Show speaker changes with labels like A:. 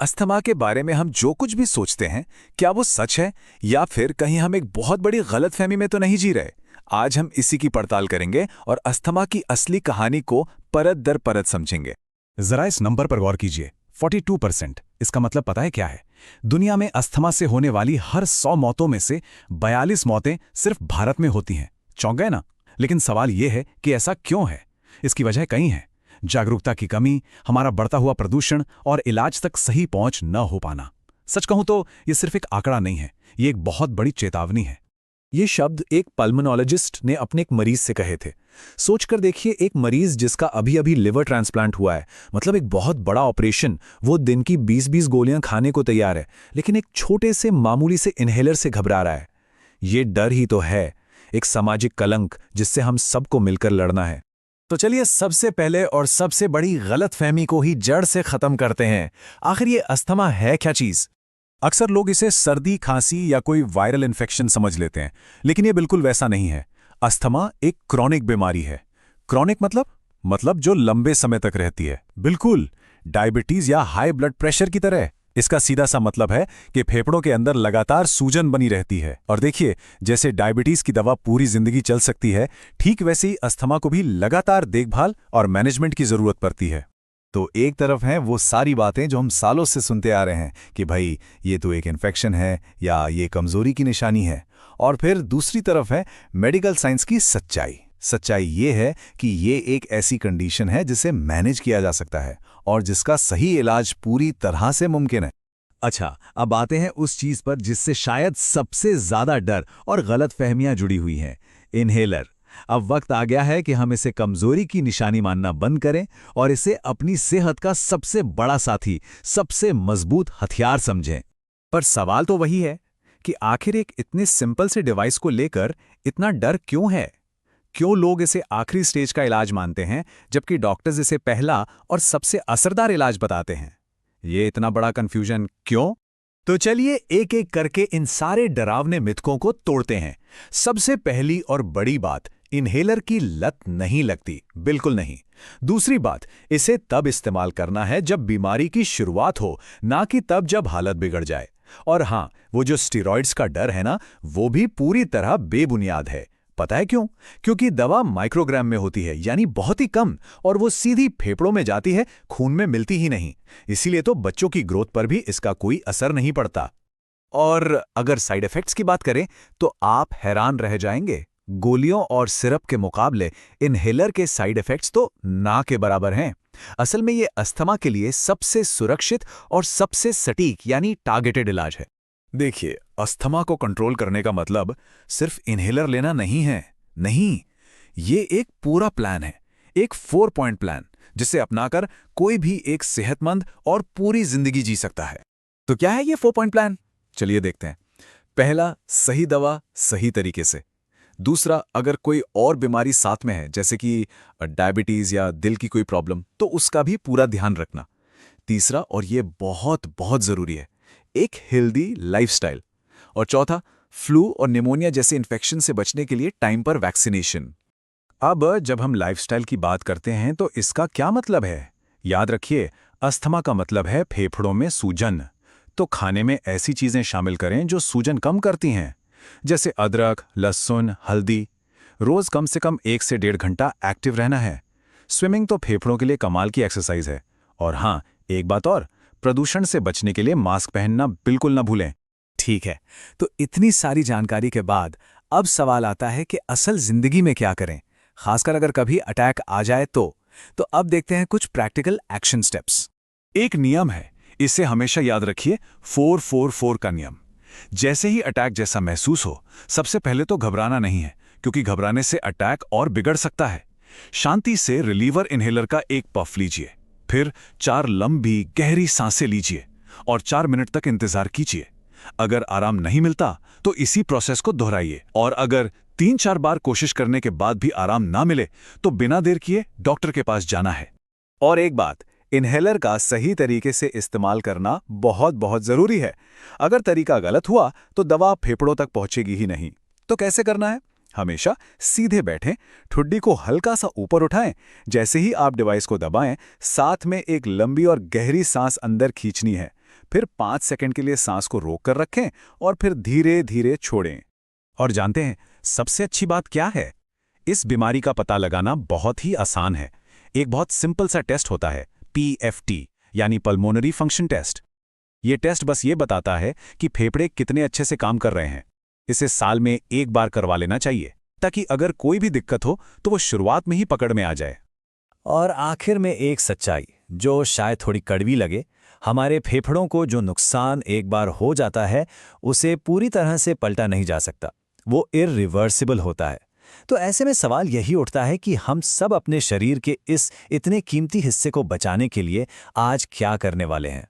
A: Asthma के बारे में हम जो कुछ भी सोचते हैं, क्या वो सच है या फिर कहीं हम एक बहुत बड़ी गलतफहमी में तो नहीं जी रहे? आज हम इसी की पड़ताल करेंगे और अस्थमा की असली कहानी को परत दर परत समझेंगे।
B: जरा इस नंबर पर गौर कीजिए, 42%। इसका मतलब पता है क्या है? दुनिया में अस्थमा से होने वाली हर 100 मौतों में से 42 मौतें सिर्फ भारत में होती हैं। चौंक गए ना? लेकिन सवाल यह है कि ऐसा क्यों है? इसकी वजह कई हैं। जागरूकता की कमी, हमारा बढ़ता हुआ प्रदूषण और इलाज तक सही पहुंच न हो पाना। सच कहूं तो ये सिर्फ एक आंकड़ा नहीं है, ये एक बहुत बड़ी चेतावनी है।
A: ये शब्द एक पल्मोनोलॉजिस्ट ने अपने एक मरीज से कहे थे। सोचकर देखिए, एक मरीज जिसका अभी अभी लिवर ट्रांसप्लांट हुआ है, मतलब एक बहुत बड़ा ऑपरेशन, वो दिन की 20-20 गोलियां खाने को तैयार है, लेकिन एक छोटे से मामूली से इनहेलर से घबरा रहा है। ये डर ही तो है, एक सामाजिक कलंक जिससे हम सबको मिलकर लड़ना है।
B: तो चलिए सबसे पहले और सबसे बड़ी गलतफहमी को ही जड़ से खत्म करते हैं। आखिर ये अस्थमा है क्या चीज?
A: अक्सर लोग इसे सर्दी, खांसी या कोई वायरल इन्फेक्शन समझ लेते हैं, लेकिन ये बिल्कुल वैसा नहीं है। अस्थमा एक क्रॉनिक बीमारी है। क्रॉनिक मतलब जो लंबे समय तक रहती है, बिल्कुल डायबिटीज या हाई ब्लड प्रेशर की तरह। इसका सीधा सा मतलब है कि फेफड़ों के अंदर लगातार सूजन बनी रहती है। और देखिए, जैसे डायबिटीज की दवा पूरी जिंदगी चल सकती है, ठीक वैसे ही अस्थमा को भी लगातार देखभाल और मैनेजमेंट की जरूरत पड़ती है।
B: तो एक तरफ हैं वो सारी बातें जो हम सालों से सुनते आ रहे हैं कि भाई ये तो एक इन्फेक्शन है या ये कमजोरी की निशानी है, और फिर दूसरी तरफ है मेडिकल साइंस की सच्चाई। सच्चाई ये है कि ये एक ऐसी कंडीशन है जिसे मैनेज किया जा सकता है और जिसका सही इलाज पूरी तरह से मुमकिन है। अच्छा, अब आते हैं उस चीज पर जिससे शायद सबसे ज्यादा डर और गलतफहमियां जुड़ी हुई हैं, इनहेलर। अब वक्त आ गया है कि हम इसे कमजोरी की निशानी मानना बंद करें और इसे अपनी सेहत का सबसे बड़ा साथी, सबसे मजबूत हथियार समझें।
A: पर सवाल तो वही है कि आखिर एक इतने सिंपल से डिवाइस को लेकर इतना डर क्यों है? क्यों लोग इसे आखिरी स्टेज का इलाज मानते हैं, जबकि डॉक्टर्स इसे पहला और सबसे असरदार इलाज बताते हैं? ये इतना बड़ा कंफ्यूजन क्यों? तो चलिए एक एक करके इन सारे डरावने मिथकों को तोड़ते हैं। सबसे पहली और बड़ी बात, इनहेलर की लत नहीं लगती, बिल्कुल नहीं। दूसरी बात, इसे तब इस्तेमाल करना है जब बीमारी की शुरुआत हो, ना कि तब जब हालत बिगड़ जाए। और हां, वो जो स्टेरॉइड्स का डर है ना, वो भी पूरी तरह बेबुनियाद है। पता है क्यों? क्योंकि दवा माइक्रोग्राम में होती है, यानी बहुत ही कम, और वो सीधी फेफड़ों में जाती है, खून में मिलती ही नहीं। इसीलिए तो बच्चों की ग्रोथ पर भी इसका कोई असर नहीं पड़ता। और अगर साइड इफेक्ट्स की बात करें तो आप हैरान रह जाएंगे। गोलियों और सिरप के मुकाबले इनहेलर के साइड इफेक्ट्स तो ना के बराबर हैं। असल में ये अस्थमा के लिए सबसे सुरक्षित और सबसे सटीक यानी टारगेटेड इलाज है। देखिए, अस्थमा को कंट्रोल करने का मतलब सिर्फ इनहेलर लेना नहीं है। नहीं, ये एक पूरा प्लान है, एक 4 पॉइंट प्लान, जिसे अपनाकर कोई भी एक सेहतमंद और पूरी जिंदगी जी सकता है। तो क्या है ये 4 पॉइंट प्लान? चलिए देखते हैं। पहला, सही दवा सही तरीके से। दूसरा, अगर कोई और बीमारी साथ में है, जैसे कि डायबिटीज या दिल की कोई प्रॉब्लम, तो उसका भी पूरा ध्यान रखना। तीसरा, और ये बहुत बहुत जरूरी है, एक हेल्दी लाइफस्टाइल। और चौथा, फ्लू और निमोनिया जैसे इन्फेक्शन से बचने के लिए टाइम पर वैक्सीनेशन। अब जब हम लाइफस्टाइल की बात करते हैं तो इसका क्या मतलब है? याद रखिए, अस्थमा का मतलब है फेफड़ों में सूजन। तो खाने में ऐसी चीजें शामिल करें जो सूजन कम करती हैं, जैसे अदरक, लहसुन, हल्दी। रोज कम से कम 1 से 1.5 घंटा एक्टिव रहना है। स्विमिंग तो फेफड़ों के लिए कमाल की एक्सरसाइज है। और हाँ, एक बात और, प्रदूषण से बचने के लिए मास्क पहनना बिल्कुल ना भूलें। ठीक है, तो इतनी सारी जानकारी के बाद अब सवाल आता है कि असल जिंदगी में क्या करें, खासकर अगर कभी अटैक आ जाए तो। अब देखते हैं कुछ प्रैक्टिकल एक्शन स्टेप्स। एक नियम है, इसे हमेशा याद रखिए, 4-4-4 का नियम। जैसे ही अटैक जैसा महसूस हो, सबसे पहले तो घबराना नहीं है, क्योंकि घबराने से अटैक और बिगड़ सकता है। शांति से रिलीवर इनहेलर का एक पफ लीजिए, फिर 4 लंबी गहरी सांसें लीजिए और 4 मिनट तक इंतजार कीजिए। अगर आराम नहीं मिलता तो इसी प्रोसेस को दोहराइए, और अगर 3-4 बार कोशिश करने के बाद भी आराम ना मिले तो बिना देर किए डॉक्टर के पास जाना है। और एक बात, इनहेलर का सही तरीके से इस्तेमाल करना बहुत बहुत जरूरी है। अगर तरीका गलत हुआ तो दवा फेफड़ों तक पहुंचेगी ही नहीं। तो कैसे करना है? हमेशा सीधे बैठें, ठुड्डी को हल्का सा ऊपर उठाएं। जैसे ही आप डिवाइस को दबाएं, साथ में एक लंबी और गहरी सांस अंदर खींचनी है। फिर 5 सेकंड के लिए सांस को रोक कर रखें और फिर धीरे धीरे छोड़ें। और जानते हैं सबसे अच्छी बात क्या है? इस बीमारी का पता लगाना बहुत ही आसान है। एक बहुत सिंपल सा टेस्ट होता है, PFT यानी पल्मोनरी फंक्शन टेस्ट। ये टेस्ट बस ये बताता है कि फेफड़े कितने अच्छे से काम कर रहे हैं। इसे साल में एक बार करवा लेना चाहिए, ताकि अगर कोई भी दिक्कत हो तो वो शुरुआत में ही पकड़ में आ जाए।
C: और आखिर में एक सच्चाई जो शायद थोड़ी कड़वी लगे, हमारे फेफड़ों को जो नुकसान एक बार हो जाता है उसे पूरी तरह से पलटा नहीं जा सकता, वो इररिवर्सिबल होता है। तो ऐसे में सवाल यही उठता है कि हम सब अपने शरीर के इस इतने कीमती हिस्से को बचाने के लिए आज क्या करने वाले हैं।